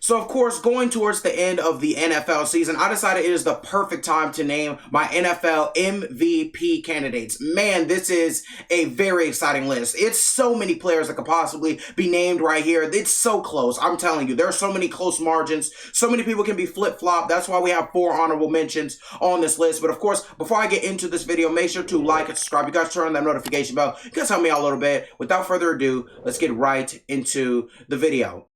So, of course, going towards the end of the NFL season, I decided it is the perfect time to name my NFL MVP candidates. Man, this is a very exciting list. It's so many players that could possibly be named right here. It's so close. I'm telling you, there are so many close margins. So many people can be flip-flop. That's why we have 4 honorable mentions on this list. But, of course, before I get into this video, make sure to like and subscribe. You guys turn on that notification bell. You guys help me out a little bit. Without further ado, let's get right into the video.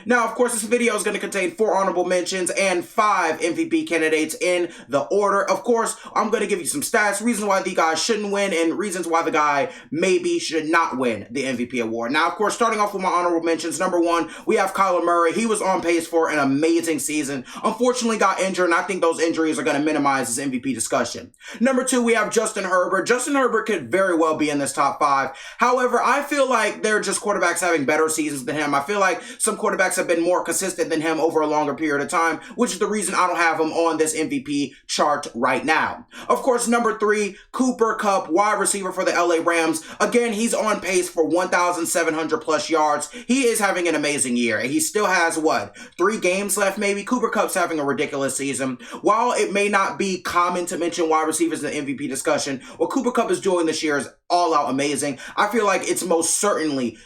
Now, of course, this video is going to contain 4 honorable mentions and 5 MVP candidates in the order. Of course, I'm going to give you some stats, reasons why the guy shouldn't win, and reasons why the guy maybe should not win the MVP award. Now, of course, starting off with my honorable mentions, number 1, we have Kyler Murray. He was on pace for an amazing season. Unfortunately, got injured, and I think those injuries are going to minimize his MVP discussion. Number 2, we have Justin Herbert. Justin Herbert could very well be in this top 5. However, I feel like they're just quarterbacks having better seasons than him. I feel like some quarterbacks have been more consistent than him over a longer period of time, which is the reason I don't have him on this MVP chart right now. Of course, number 3, Cooper Kupp, wide receiver for the LA Rams. Again, he's on pace for 1,700 plus yards. He is having an amazing year, and he still has, 3 games left maybe? Cooper Kupp's having a ridiculous season. While it may not be common to mention wide receivers in the MVP discussion, what Cooper Kupp is doing this year is all out amazing. I feel like it's most certainly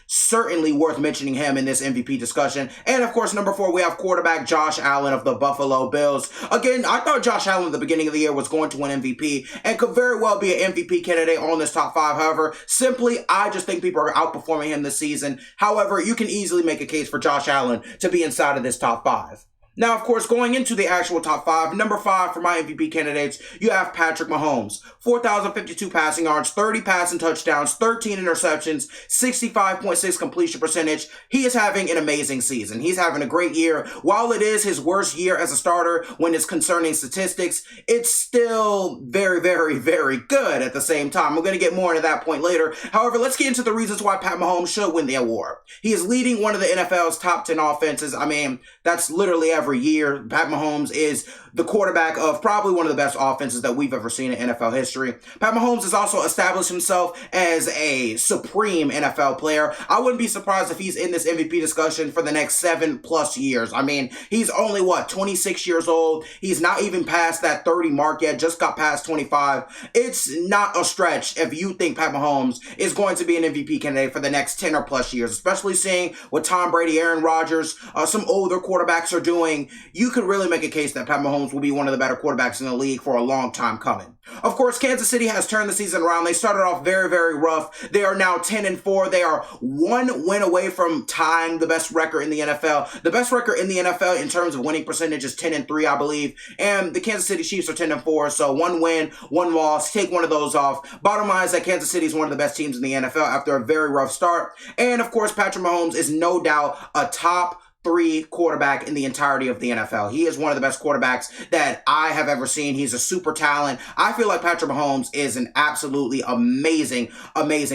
worth mentioning him in this MVP discussion. And of course, number 4, we have quarterback Josh Allen of the Buffalo Bills. Again, I thought Josh Allen at the beginning of the year was going to win MVP and could very well be an MVP candidate on this top 5. However, I just think people are outperforming him this season. However, you can easily make a case for Josh Allen to be inside of this top 5. Now, of course, going into the actual top 5, number 5 for my MVP candidates, you have Patrick Mahomes. 4,052 passing yards, 30 passing touchdowns, 13 interceptions, 65.6 completion percentage. He is having an amazing season. He's having a great year. While it is his worst year as a starter when it's concerning statistics, it's still very, very, very good at the same time. I'm going to get more into that point later. However, let's get into the reasons why Pat Mahomes should win the award. He is leading one of the NFL's top 10 offenses. I mean, that's literally every year. Pat Mahomes is the quarterback of probably one of the best offenses that we've ever seen in NFL history. Pat Mahomes has also established himself as a supreme NFL player. I wouldn't be surprised if he's in this MVP discussion for the next 7+ years. I mean, he's only, 26 years old. He's not even past that 30 mark yet, just got past 25. It's not a stretch if you think Pat Mahomes is going to be an MVP candidate for the next 10 or plus years, especially seeing what Tom Brady, Aaron Rodgers, some older quarterbacks are doing. You could really make a case that Pat Mahomes will be one of the better quarterbacks in the league for a long time coming. Of course, Kansas City has turned the season around. They started off very, very rough. They are now 10-4. They are 1 win away from tying the best record in the NFL. The best record in the NFL in terms of winning percentage is 10-3, I believe. And the Kansas City Chiefs are 10-4. So 1 win, 1 loss. Take one of those off. Bottom line is that Kansas City is one of the best teams in the NFL after a very rough start. And of course, Patrick Mahomes is no doubt a top 3 quarterback in the entirety of the NFL. He is one of the best quarterbacks that I have ever seen. He's a super talent. I feel like Patrick Mahomes is an absolutely amazing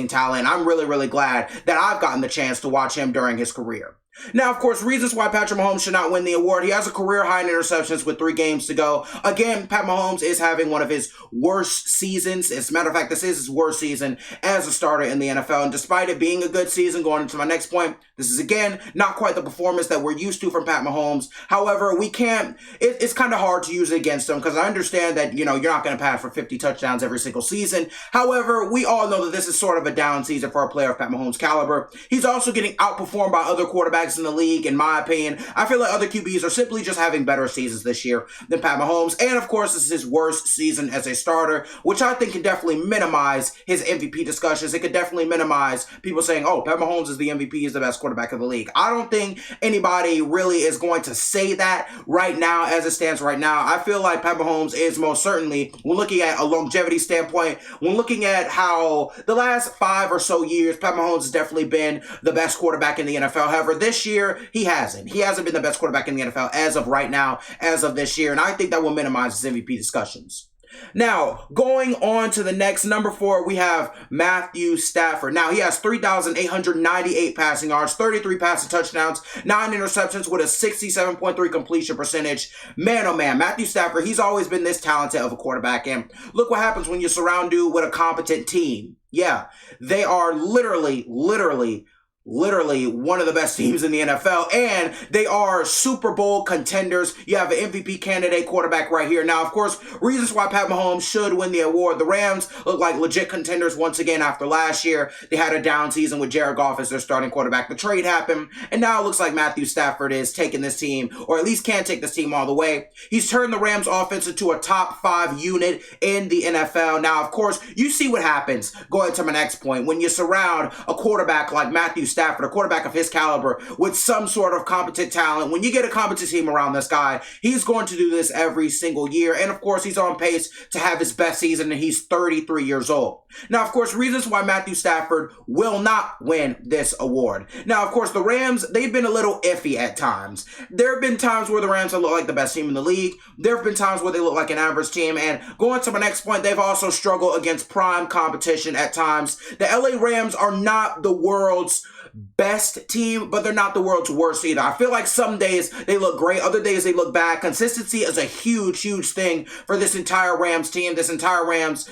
talent. I'm really, really glad that I've gotten the chance to watch him during his career. Now, of course, reasons why Patrick Mahomes should not win the award. He has a career high in interceptions with 3 games to go. Again, Pat Mahomes is having one of his worst seasons. As a matter of fact, this is his worst season as a starter in the NFL. And despite it being a good season, going into my next point, this is, again, not quite the performance that we're used to from Pat Mahomes. However, it's kind of hard to use it against him because I understand that, you're not going to pass for 50 touchdowns every single season. However, we all know that this is sort of a down season for a player of Pat Mahomes' caliber. He's also getting outperformed by other quarterbacks in the league, in my opinion. I feel like other QBs are simply just having better seasons this year than Pat Mahomes. And of course, this is his worst season as a starter, which I think can definitely minimize his MVP discussions. It could definitely minimize people saying, oh, Pat Mahomes is the MVP, he's the best quarterback of the league. I don't think anybody really is going to say that right now as it stands right now. I feel like Pat Mahomes is most certainly, when looking at a longevity standpoint, when looking at how the last 5 or so years, Pat Mahomes has definitely been the best quarterback in the NFL. However, this year, he hasn't. He hasn't been the best quarterback in the NFL as of right now, as of this year. And I think that will minimize his MVP discussions. Now, going on to the next, number 4, we have Matthew Stafford. Now, he has 3,898 passing yards, 33 passing touchdowns, 9 interceptions with a 67.3 completion percentage. Man, oh man, Matthew Stafford, he's always been this talented of a quarterback. And look what happens when you surround you with a competent team. Yeah, they are literally literally one of the best teams in the NFL, and they are Super Bowl contenders. You have an MVP candidate quarterback right here. Now, of course, reasons why Pat Mahomes should win the award. The Rams look like legit contenders once again after last year. They had a down season with Jared Goff as their starting quarterback. The trade happened, and now it looks like Matthew Stafford is taking this team, or at least can take this team all the way. He's turned the Rams offense into a top 5 unit in the NFL. Now, of course, you see what happens going to my next point. When you surround a quarterback like Matthew Stafford, a quarterback of his caliber, with some sort of competent talent, when you get a competent team around this guy, he's going to do this every single year. And of course, he's on pace to have his best season, and he's 33 years old. Now, of course, reasons why Matthew Stafford will not win this award. Now, of course, the Rams, they've been a little iffy at times. There have been times where the Rams look like the best team in the league. There have been times where they look like an average team. And going to my next point, they've also struggled against prime competition at times. The LA Rams are not the world's best team, but they're not the world's worst either. I feel like some days they look great, other days they look bad. Consistency is a huge thing for this entire Rams team, this entire Rams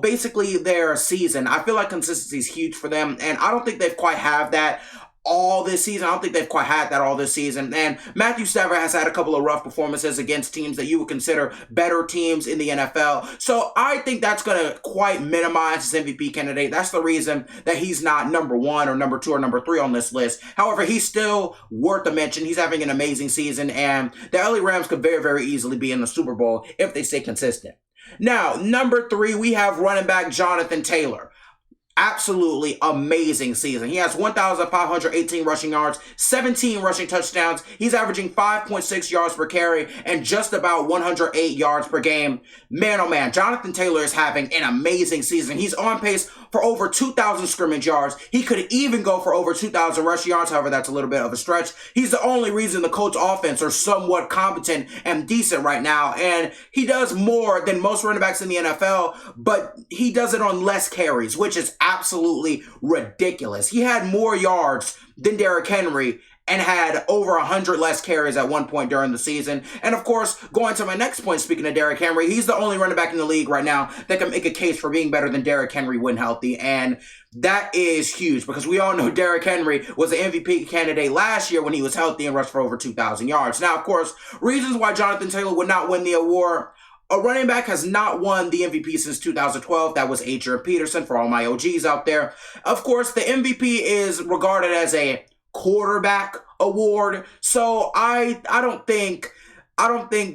basically their season. I feel like consistency is huge for them, and I don't think they've quite have that all this season. I don't think they've quite had that all this season. And Matthew Stafford has had a couple of rough performances against teams that you would consider better teams in the NFL. So I think that's going to quite minimize his MVP candidate. That's the reason that he's not number 1 or number 2 or number 3 on this list. However, he's still worth a mention. He's having an amazing season, and the LA Rams could very easily be in the Super Bowl if they stay consistent. Now, number 3, we have running back Jonathan Taylor. Absolutely amazing season. He has 1,518 rushing yards, 17 rushing touchdowns. He's averaging 5.6 yards per carry and just about 108 yards per game. Man, oh man, Jonathan Taylor is having an amazing season. He's on pace for over 2,000 scrimmage yards. He could even go for over 2,000 rushing yards. However, that's a little bit of a stretch. He's the only reason the Colts offense are somewhat competent and decent right now. And he does more than most running backs in the NFL, but he does it on less carries, which is absolutely ridiculous. He had more yards than Derrick Henry and had over 100 less carries at one point during the season. And of course, going to my next point, speaking of Derrick Henry, he's the only running back in the league right now that can make a case for being better than Derrick Henry when healthy. And that is huge because we all know Derrick Henry was an MVP candidate last year when he was healthy and rushed for over 2,000 yards. Now, of course, reasons why Jonathan Taylor would not win the award. A running back has not won the MVP since 2012. That was Adrian Peterson for all my OGs out there. Of course, the MVP is regarded as a quarterback award. So I don't think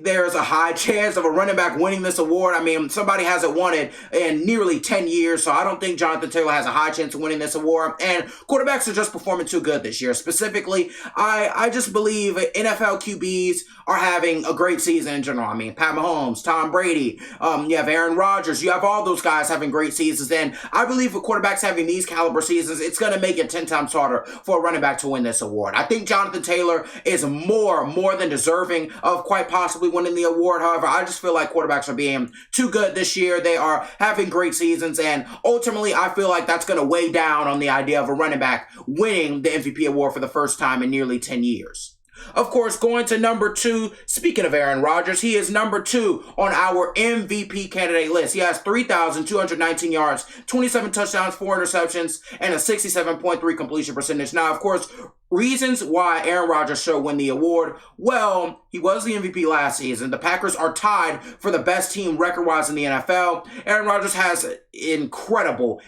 there's a high chance of a running back winning this award. I mean, somebody hasn't won it in nearly 10 years, so I don't think Jonathan Taylor has a high chance of winning this award. And quarterbacks are just performing too good this year. Specifically, I just believe NFL QBs are having a great season in general. I mean, Pat Mahomes, Tom Brady, you have Aaron Rodgers, you have all those guys having great seasons. And I believe for quarterbacks having these caliber seasons, it's going to make it 10 times harder for a running back to win this award. I think Jonathan Taylor is more than deserving of quite possibly winning the award. However, I just feel like quarterbacks are being too good this year. They are having great seasons, and ultimately, I feel like that's going to weigh down on the idea of a running back winning the MVP award for the first time in nearly 10 years. Of course, going to number 2, speaking of Aaron Rodgers, he is number 2 on our MVP candidate list. He has 3,219 yards, 27 touchdowns, 4 interceptions, and a 67.3 completion percentage. Now, of course, reasons why Aaron Rodgers should win the award. Well, he was the MVP last season. The Packers are tied for the best team record-wise in the NFL. Aaron Rodgers has incredible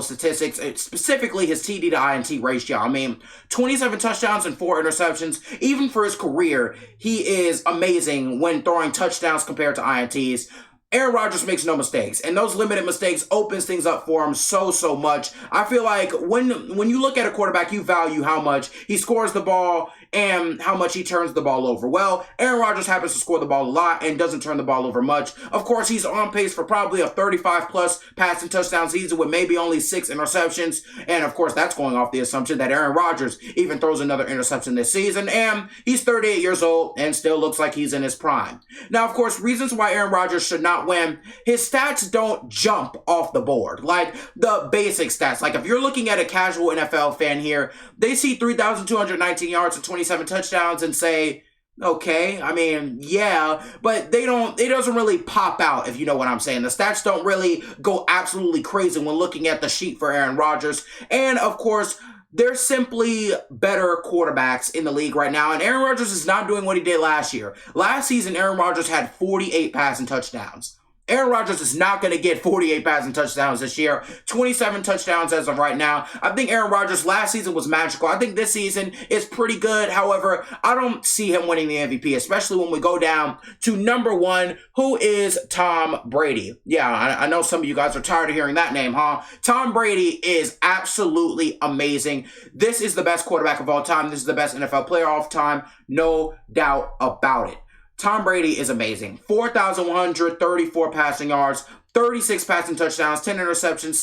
statistics, specifically his TD to INT ratio. I mean, 27 touchdowns and 4 interceptions. Even for his career, he is amazing when throwing touchdowns compared to INTs. Aaron Rodgers makes no mistakes, and those limited mistakes opens things up for him so much. I feel like when you look at a quarterback, you value how much he scores the ball and how much he turns the ball over. Well, Aaron Rodgers happens to score the ball a lot and doesn't turn the ball over much. Of course, he's on pace for probably a 35-plus passing touchdown season with maybe only 6 interceptions. And of course, that's going off the assumption that Aaron Rodgers even throws another interception this season. And he's 38 years old and still looks like he's in his prime. Now, of course, reasons why Aaron Rodgers should not win, his stats don't jump off the board. Like the basic stats. Like if you're looking at a casual NFL fan here, they see 3,219 yards and 27 touchdowns and say, Okay, I mean, yeah, but it doesn't really pop out, if you know what I'm saying. The stats don't really go absolutely crazy when looking at the sheet for Aaron Rodgers. And of course, there's simply better quarterbacks in the league right now, and Aaron Rodgers is not doing what he did last year. Last season, Aaron Rodgers had 48 passing touchdowns. Aaron Rodgers is not going to get 48 passing touchdowns this year. 27 touchdowns as of right now. I think Aaron Rodgers last season was magical. I think this season is pretty good. However, I don't see him winning the MVP, especially when we go down to number one, who is Tom Brady. Yeah, I know some of you guys are tired of hearing that name, huh? Tom Brady is absolutely amazing. This is the best quarterback of all time. This is the best NFL player of all time. No doubt about it. Tom Brady is amazing. 4,134 passing yards, 36 passing touchdowns, 10 interceptions,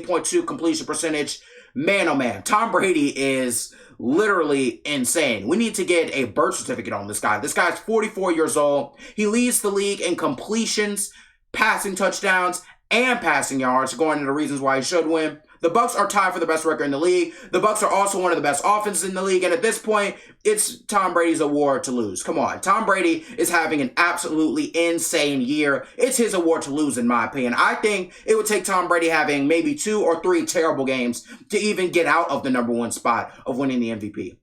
68.2 completion percentage. Man, oh man, Tom Brady is literally insane. We need to get a birth certificate on this guy. This guy's 44 years old. He leads the league in completions, passing touchdowns, and passing yards, going into the reasons why he should win. The Bucs are tied for the best record in the league. The Bucs are also one of the best offenses in the league. And at this point, it's Tom Brady's award to lose. Come on. Tom Brady is having an absolutely insane year. It's his award to lose, in my opinion. I think it would take Tom Brady having maybe 2 or 3 terrible games to even get out of the number one spot of winning the MVP.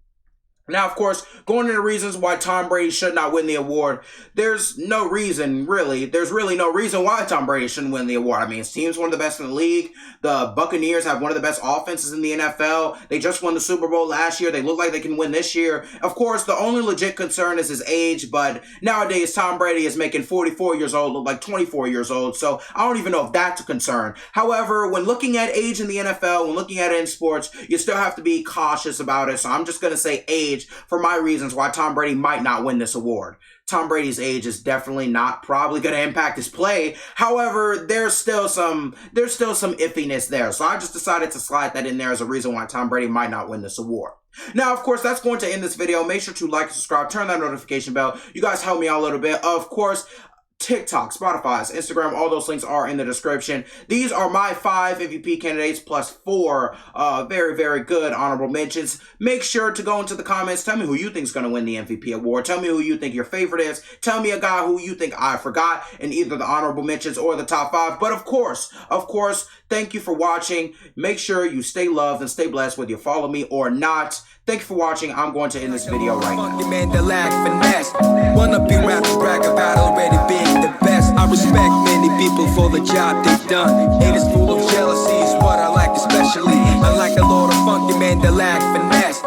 Now, of course, going into reasons why Tom Brady should not win the award, there's no reason, really. There's really no reason why Tom Brady shouldn't win the award. I mean, his team's one of the best in the league. The Buccaneers have one of the best offenses in the NFL. They just won the Super Bowl last year. They look like they can win this year. Of course, the only legit concern is his age, but nowadays, Tom Brady is making 44 years old look like 24 years old, so I don't even know if that's a concern. However, when looking at age in the NFL, when looking at it in sports, you still have to be cautious about it, so I'm just going to say age for my reasons why Tom Brady might not win this award. Tom Brady's age is definitely not probably going to impact his play. However, there's still some iffiness there. So I just decided to slide that in there as a reason why Tom Brady might not win this award. Now, of course, that's going to end this video. Make sure to like and subscribe, turn that notification bell. You guys help me out a little bit. Of course, TikTok, Spotify, Instagram, all those links are in the description. These are my 5 MVP candidates plus 4 very, very good honorable mentions. Make sure to go into the comments. Tell me who you think is going to win the MVP award. Tell me who you think your favorite is. Tell me a guy who you think I forgot in either the honorable mentions or the top 5. But of course, thank you for watching. Make sure you stay loved and stay blessed whether you follow me or not. Thank you for watching. I'm going to end this video right now. Wanna be rappers brag about already being the best. I respect many people for the job they've done. Haters full of jealousy is what I like especially. I like a lot of funky man that lack finesse.